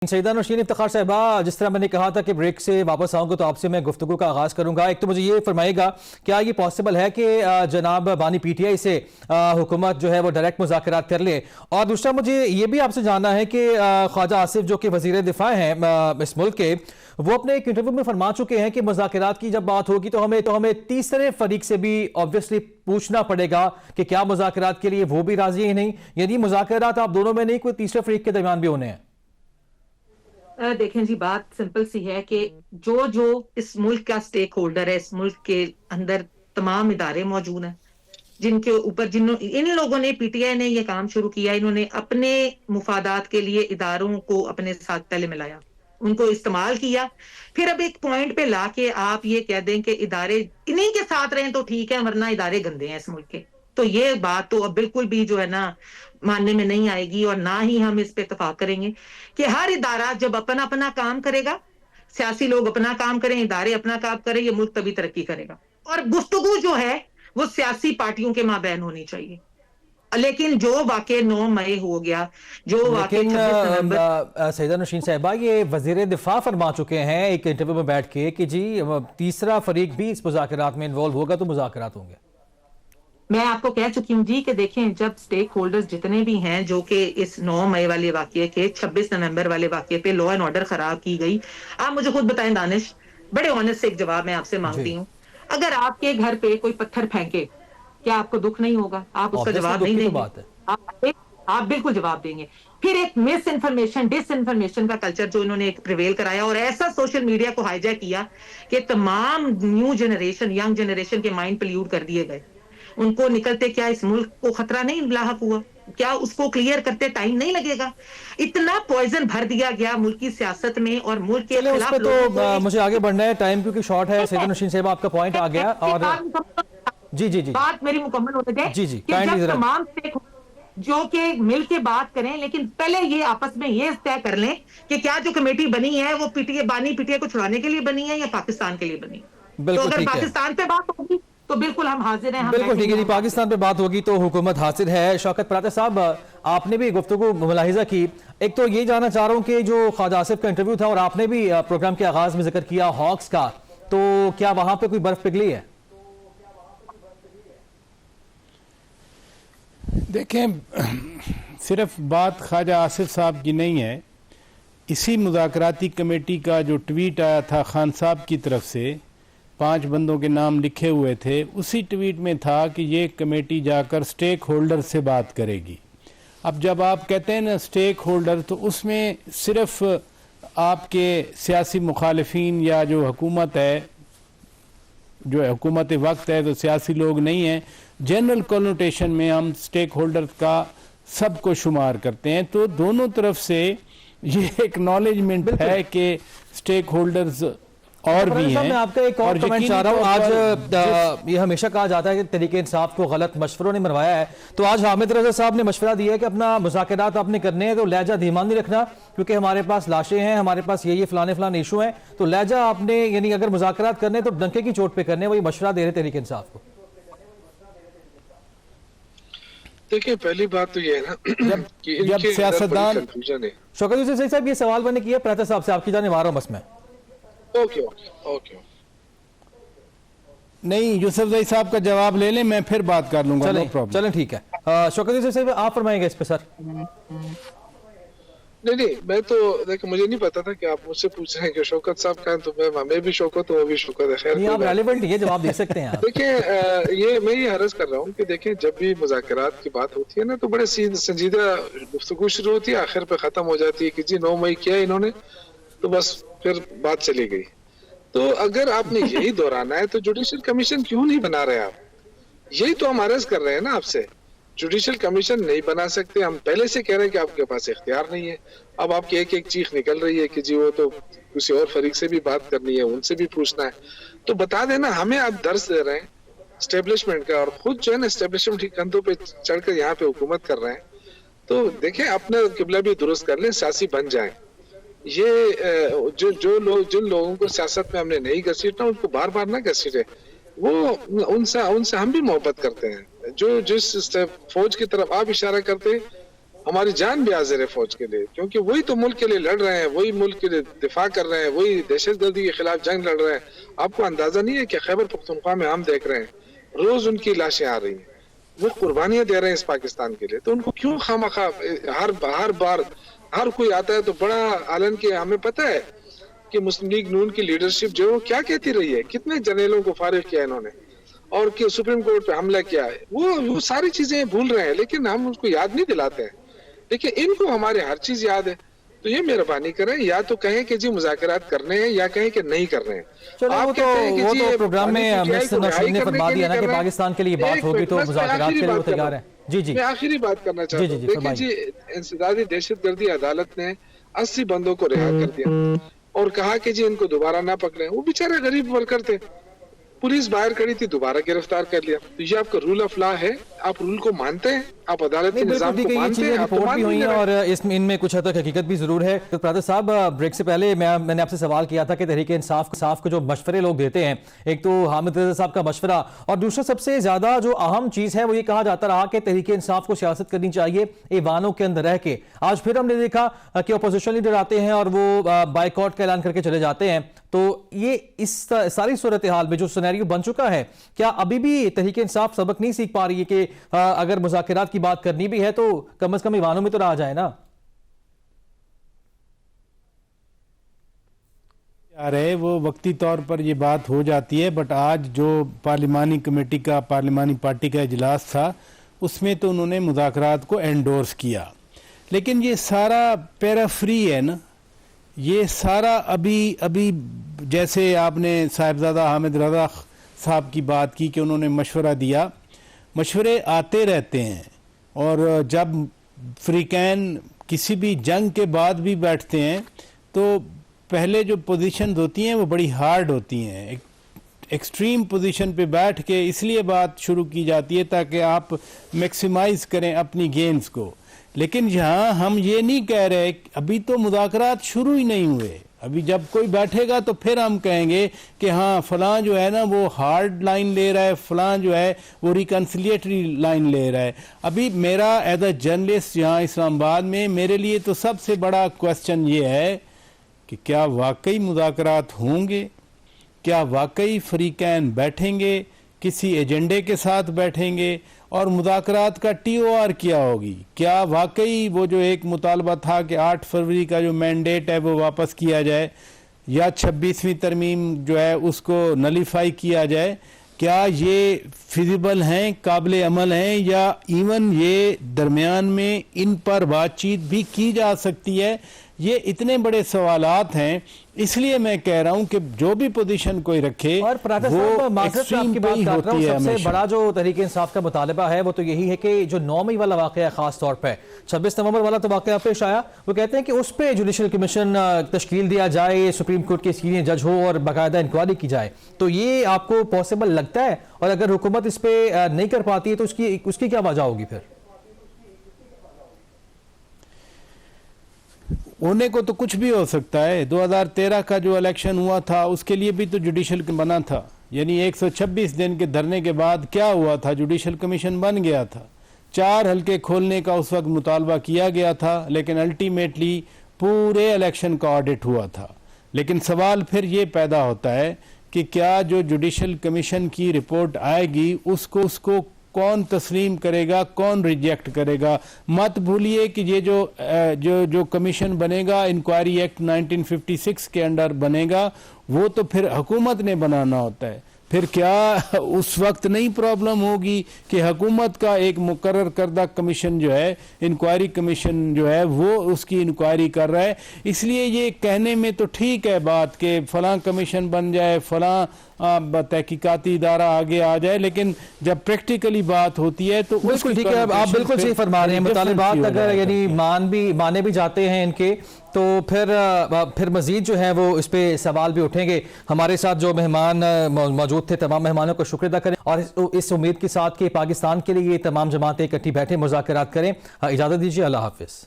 सईदा नौशीन इफ्तिखार साहिबा, जिस तरह मैंने कहा था कि ब्रेक से वापस आऊँगा तो आपसे मैं गुफ्तगू का आगाज़ करूँगा। एक तो मुझे ये फरमाइएगा, क्या ये पॉसिबल है कि जनाब बानी पीटीआई से हुकूमत जो है वो डायरेक्ट मुज़ाकरात कर ले? और दूसरा मुझे ये भी आपसे जानना है कि ख्वाजा आसिफ जो कि वज़ीर दिफा हैं इस मुल्क के, वो अपने एक इंटरव्यू में फरमा चुके हैं कि मुज़ाकरात की जब बात होगी तो हमें तीसरे फरीक से भी ऑब्वियसली पूछना पड़ेगा कि क्या मुज़ाकरात के लिए वो भी राजी है नहीं, यदि मुज़ाकरात आप दोनों में नहीं, कोई तीसरे फरीक के दरमियान भी होने हैं। देखें जी, बात सिंपल सी है कि जो जो इस मुल्क का स्टेक होल्डर है, इस मुल्क के अंदर तमाम इदारे मौजूद हैं जिनके ऊपर इन लोगों ने, पीटीआई ने ये काम शुरू किया। इन्होंने अपने मुफादात के लिए इदारों को अपने साथ पहले मिलाया, उनको इस्तेमाल किया, फिर अब एक पॉइंट पे लाके आप ये कह दें कि इदारे इन्हीं के साथ रहें तो ठीक है, वरना इदारे गंदे हैं इस मुल्क के। तो ये बात तो अब बिल्कुल भी जो है ना मानने में नहीं आएगी, और ना ही हम इस पे इत्तेफाक करेंगे कि हर इदारा जब अपना अपना काम करेगा, सियासी लोग अपना काम करें, इदारे अपना काम करें, ये मुल्क तभी तरक्की करेगा। और गुफ्तगू जो है वो सियासी पार्टियों के माबैन होनी चाहिए। लेकिन जो वाकई 9 मई हो गया, जो वाकई 26 नवंबर, सईदा नौशीन साहिबा, ये वजीर दिफा फरमा चुके हैं एक इंटरव्यू में बैठ के कि जी तीसरा फरीक भी इस मुज़ाकरात में इन्वॉल्व होगा तो मुज़ाकरात होंगे। मैं आपको कह चुकी हूँ जी कि देखें, जब स्टेक होल्डर्स जितने भी हैं जो कि इस 9 मई वाले वाकये के 26 नवंबर वाले वाकये पे लॉ एंड ऑर्डर खराब की गई, आप मुझे खुद बताएं दानिश, बड़े ऑनेस्ट से एक जवाब मैं आपसे मांगती हूँ, अगर आपके घर पे कोई पत्थर फेंके, क्या आपको दुख नहीं होगा? आप उसका जवाब नहीं देंगे? आप बिल्कुल जवाब देंगे। फिर एक मिस इन्फॉर्मेशन, डिस इन्फॉर्मेशन का कल्चर जो इन्होंने एक प्रिवेल कराया और ऐसा सोशल मीडिया को हाईजैक किया कि तमाम न्यू जनरेशन, यंग जनरेशन के माइंड पोल्यूट कर दिए गए। उनको निकलते क्या इस मुल्क को खतरा नहीं लाहक हुआ? क्या उसको क्लियर करते टाइम नहीं लगेगा? इतना पॉइजन भर दिया गया मुल्क की सियासत में और मुल्क के खिलाफ। तो मुझे आगे बढ़ना है, टाइम क्योंकि शॉर्ट है। सईदा नौशीन साहब, आपका पॉइंट आ गया और जी जी जी बात मेरी मुकम्मल होने दें। जी जी, जब तमाम जो कि मिल के बात करें, लेकिन पहले ये आपस में ये तय कर लें कि क्या जो कमेटी बनी है वो बानी पीटीआई को छुड़ाने के लिए बनी है या पाकिस्तान के लिए बनी। तो अगर पाकिस्तान पे बात होगी तो बिल्कुल हम हाजिर हैं। बिल्कुल ठीक है जी, पाकिस्तान पे बात होगी तो हुकूमत हाजिर है। शौकत पराते साहब, आपने भी गुफ्तगू मुलाहिजा की, एक तो ये जानना चाह रहा हूँ कि जो ख्वाजा आसिफ का इंटरव्यू था और आपने भी प्रोग्राम के आगाज में जिक्र किया हॉक्स का, तो क्या वहां पे कोई बर्फ पिघली है? देखें, सिर्फ बात ख्वाजा आसिफ साहब की नहीं है। इसी मुज़ाकराती कमेटी का जो ट्वीट आया था खान साहब की तरफ से, 5 बंदों के नाम लिखे हुए थे, उसी ट्वीट में था कि ये कमेटी जाकर स्टेक होल्डर से बात करेगी। अब जब आप कहते हैं ना स्टेक होल्डर, तो उसमें सिर्फ आपके सियासी मुखालिफिन या जो हुकूमत है, जो हुकूमत वक्त है, तो सियासी लोग नहीं हैं। जनरल कॉनोटेशन में हम स्टेक होल्डर का सबको शुमार करते हैं। तो दोनों तरफ से ये एक्नॉलेजमेंट है कि स्टेक होल्डर्स और भी हैं। मैं आपका एक और कमेंट चाह रहा हूँ। आज ये हमेशा कहा जाता है कि तहरीक इंसाफ को गलत मशवरों ने मरवाया है, तो आज हामिद रजा साहब ने मशवरा दिया है कि अपना मुज़ाकरात आपने करने हैं तो लहजा धीमा नहीं रखना, क्योंकि हमारे पास लाशें हैं, हमारे पास ये फलाने इशू हैं, तो लहजा आपने, यानी अगर मुज़ाकरात करने तो डंके की चोट पे करने, वही मशवरा दे रहे तहरीक इंसाफ को। देखिए, पहली बात तो ये है ना कि जब सियासतदान, शौकत यूसुफ साहब, ये सवाल मैंने किया प्राता साहब से, आपकी जाने आ रहा हूं बस मैं। ओके ओके ओके, नहीं, यूसुफ ज़ई साहब का जवाब ले लें, मैं फिर बात कर लूंगा। नो प्रॉब्लम, चलें ठीक है। शौकत यूसुफ साहब, आप फरमाएंगे इस पे सर? नहीं, मैं तो देखिए, मुझे नहीं पता था कि आप मुझसे पूछ रहे हैं कि शौकत साहब का है, तो मैं भी शौकत हूँ, वो भी शौकत है। खैर, आप रेलेवेंट ये जवाब दे सकते हैं। देखिए, मैं ये हरज कर रहा हूँ कि देखें, जब भी मुज़ाकरात की बात होती है ना, तो बड़े संजीदा गुफ्तगू शुरू होती है, आखिर पे खत्म हो जाती है कि जी 9 मई किया इन्होंने, तो बस फिर बात चली गई। तो अगर आपने यही दोहराना है तो जुडिशल कमीशन क्यों नहीं बना रहे आप? यही तो हम अर्ज कर रहे हैं ना आपसे। जुडिशल कमीशन नहीं बना सकते, हम पहले से कह रहे हैं कि आपके पास इख्तियार नहीं है। अब आपकी एक एक चीख निकल रही है कि जी वो तो किसी और फरीक से भी बात करनी है, उनसे भी पूछना है, तो बता देना। हमें आप दर्ज दे रहे हैं स्टेब्लिशमेंट का, और खुद जो है ना स्टेब्लिशमेंट की कंधों पे चढ़कर यहाँ पे हुकूमत कर रहे हैं। तो देखें, अपना किबला भी दुरुस्त कर लें, सियासी बन जाए। ये जिन लोगों को सियासत में हमने नहीं घसीटना, उनको बार बार ना घसीटे। वो उनसे हम भी मोहब्बत करते हैं। जो जिस फौज की तरफ आप इशारा करते, हमारी जान भी हाजिर है फौज के लिए, क्योंकि वही तो मुल्क के लिए लड़ रहे हैं, वही मुल्क के लिए दिफा कर रहे हैं, वही दहशतगर्दी के खिलाफ जंग लड़ रहे हैं। आपको अंदाजा नहीं है कि खैबर पख्तूनख्वा में हम देख रहे हैं रोज उनकी लाशें आ रही हैं, वो कुर्बानियां दे रहे हैं इस पाकिस्तान के लिए, तो उनको क्यों खामखा हर बार हर कोई आता है तो बड़ा आलन के। हमें पता है कि मुस्लिम लीग नून की लीडरशिप जो क्या कहती रही है, कितने जर्नलों को फारिग किया इन्होंने और कि सुप्रीम कोर्ट पे हमला किया है, वो सारी चीजें भूल रहे हैं, लेकिन हम उसको याद नहीं दिलाते हैं। देखिए इनको हमारे हर चीज याद है, तो ये मेहरबानी करें, या तो कहें कि जी मुज़ाकरात करने हैं या कहें कि नहीं कर रहे हैं। चलो वो तो प्रोग्राम में मिस्टर नसीम ने फरमा दिया ना कि पाकिस्तान के लिए बात होगी तो मुज़ाकरात के लिए वो तैयार है। जी जी मैं आखिरी बात करना चाहता हूँ। देखिए जी, इंसदादी दहशतगर्दी अदालत ने 80 बंदों को रिहा कर दिया और कहा कि जी इनको दोबारा ना पकड़े। वो बेचारे गरीब वर्कर थे, पुलिस बाहर खड़ी थी, दोबारा गिरफ्तार कर लिया। तो ये आपका रूल ऑफ लॉ है, आप रूल को मानते हैं, आप अदालत के निजाम को मानते हैं, आप रिपोर्ट भी हुई है और इसमें इनमें कुछ हद तक हकीकत भी जरूर है। तो प्रादर साहब, ब्रेक से पहले मैंने आपसे सवाल किया था कि तहरीक इंसाफ को जो मशवरे लोग देते हैं, एक तो हामिद रजा साहब का मशवरा और दूसरा सबसे ज्यादा जो अहम चीज है वो ये कहा जाता रहा कि तहरीक इंसाफ को सियासत करनी चाहिए ईवानों के अंदर रह के। आज फिर हमने देखा कि अपोजिशन लीडर आते हैं और वो बाइकआउट का ऐलान करके चले जाते हैं। तो ये इस सारी सूरत हाल में जो सिनेरियो बन चुका है, क्या अभी भी तहरीक इंसाफ सबक नहीं सीख पा रही है कि अगर मुज़ाकरात की बात करनी भी है तो कम से कम ईवानों में तो रहा जाए ना? रहे वो वक्ती तौर पर ये बात हो जाती है, बट आज जो पार्लिमानी कमेटी का पार्लिमानी पार्टी का इजलास था उसमें तो उन्होंने मुज़ाकरात को एंडोर्स किया। लेकिन ये सारा पैराफ्री है ना, ये सारा अभी जैसे आपने साहिबजादा हामिद रजा साहब की बात की कि उन्होंने मशवरा दिया, मशवरे आते रहते हैं और जब फ्रीकैन किसी भी जंग के बाद भी बैठते हैं तो पहले जो पोजीशंस होती हैं वो बड़ी हार्ड होती हैं, एक्सट्रीम पोजीशन पे बैठ के इसलिए बात शुरू की जाती है ताकि आप मैक्सिमाइज करें अपनी गेन्स को। लेकिन यहाँ हम ये नहीं कह रहे, अभी तो मुज़ाकरात शुरू ही नहीं हुए, अभी जब कोई बैठेगा तो फिर हम कहेंगे कि हाँ फलां जो है ना वो हार्ड लाइन ले रहा है, फलां जो है वो रिकन्सिलिएटरी लाइन ले रहा है। अभी मेरा एज अ जर्नलिस्ट यहाँ इस्लामाबाद में मेरे लिए तो सबसे बड़ा क्वेश्चन ये है कि क्या वाकई मुज़ाकरात होंगे, क्या वाकई फ्रीकैन बैठेंगे, किसी एजेंडे के साथ बैठेंगे और मुज़ाकरात का TOR क्या होगी, क्या वाकई वो जो एक मुतालबा था कि 8 फरवरी का जो मैंडेट है वो वापस किया जाए या 26वीं तरमीम जो है उसको नलीफाई किया जाए, क्या ये फिजिबल हैं, काबिल अमल हैं या इवन ये दरमियान में इन पर बातचीत भी की जा सकती है। ये इतने बड़े सवालात हैं, इसलिए मैं कह रहा हूं कि जो भी पोजीशन कोई रखे और वो एक्सट्रीम पे ही होती है। सबसे बड़ा जो तहरीक इंसाफ का मुतालबा है वो तो यही है कि जो 9 मई वाला वाकया है, खास तौर पे 26 नवंबर वाला तो वाकया पेश आया, वो कहते हैं कि उस पर जुडिशल कमीशन तश्कील दिया जाए, सुप्रीम कोर्ट के सीनियर जज हो और बाकायदा इंक्वायरी की जाए। तो ये आपको पॉसिबल लगता है? और अगर हुकूमत इस पर नहीं कर पाती है तो उसकी क्या वजह होगी? फिर होने को तो कुछ भी हो सकता है। 2013 का जो इलेक्शन हुआ था उसके लिए भी तो जुडिशल बना था, यानी 126 दिन के धरने के बाद क्या हुआ था, जुडिशल कमीशन बन गया था, 4 हलके खोलने का उस वक्त मुतालबा किया गया था, लेकिन अल्टीमेटली पूरे इलेक्शन का ऑडिट हुआ था। लेकिन सवाल फिर ये पैदा होता है कि क्या जो जुडिशल कमीशन की रिपोर्ट आएगी उसको कौन तस्लीम करेगा, कौन रिजेक्ट करेगा। मत भूलिए कि ये जो कमीशन बनेगा इंक्वायरी एक्ट 1956 के अंडर बनेगा, वो तो फिर हुकूमत ने बनाना होता है। फिर क्या उस वक्त नहीं प्रॉब्लम होगी कि हुकूमत का एक मुकर्रर करदा कमीशन जो है, इंक्वायरी कमीशन जो है, वो उसकी इंक्वायरी कर रहा है। इसलिए ये कहने में तो ठीक है बात कि फलां कमीशन बन जाए, फलां तहकीकाती इदारा आगे आ जाए, लेकिन जब प्रैक्टिकली बात होती है तो बिल्कुल ठीक है, आप बिल्कुल सही फरमा रहे हैं। मुतालिबात अगर यानी माने भी जाते हैं इनके, तो फिर मजीद जो है वो इस पे सवाल भी उठेंगे। हमारे साथ जो मेहमान मौजूद थे, तमाम मेहमानों का शुक्र अदा करें और इस उम्मीद के साथ कि पाकिस्तान के लिए ये तमाम जमातें इकट्ठी बैठे मुज़ाकरात करें। इजाज़त दीजिए, अल्लाह हाफिज़।